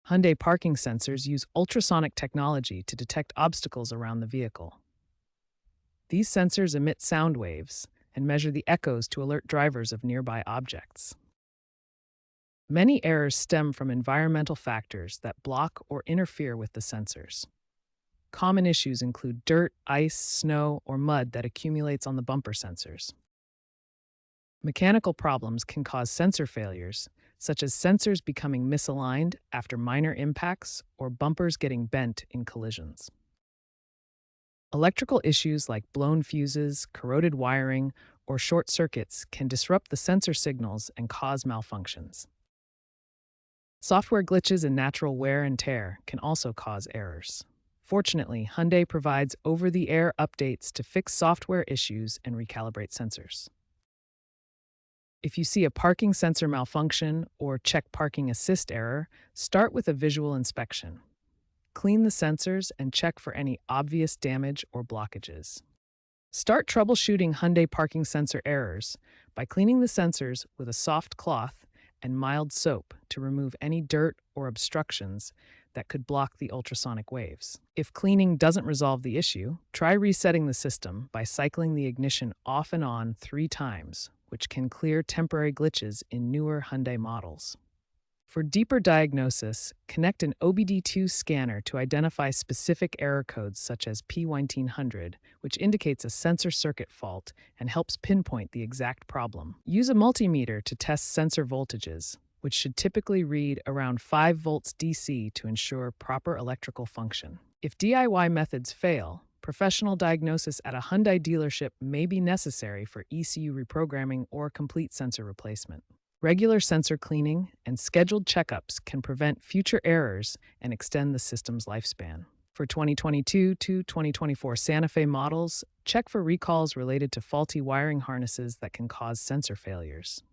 Hyundai parking sensors use ultrasonic technology to detect obstacles around the vehicle. These sensors emit sound waves and measure the echoes to alert drivers of nearby objects. Many errors stem from environmental factors that block or interfere with the sensors. Common issues include dirt, ice, snow, or mud that accumulates on the bumper sensors. Mechanical problems can cause sensor failures, such as sensors becoming misaligned after minor impacts or bumpers getting bent in collisions. Electrical issues like blown fuses, corroded wiring, or short circuits can disrupt the sensor signals and cause malfunctions. Software glitches and natural wear and tear can also cause errors. Fortunately, Hyundai provides over-the-air updates to fix software issues and recalibrate sensors. If you see a parking sensor malfunction or check parking assist error, start with a visual inspection. Clean the sensors and check for any obvious damage or blockages. Start troubleshooting Hyundai parking sensor errors by cleaning the sensors with a soft cloth and mild soap to remove any dirt or obstructions that could block the ultrasonic waves. If cleaning doesn't resolve the issue, try resetting the system by cycling the ignition off and on 3 times, which can clear temporary glitches in newer Hyundai models. For deeper diagnosis, connect an OBD2 scanner to identify specific error codes such as P1900, which indicates a sensor circuit fault and helps pinpoint the exact problem. Use a multimeter to test sensor voltages, which should typically read around 5 volts DC to ensure proper electrical function. If DIY methods fail, professional diagnosis at a Hyundai dealership may be necessary for ECU reprogramming or complete sensor replacement. Regular sensor cleaning and scheduled checkups can prevent future errors and extend the system's lifespan. For 2022 to 2024 Santa Fe models, check for recalls related to faulty wiring harnesses that can cause sensor failures.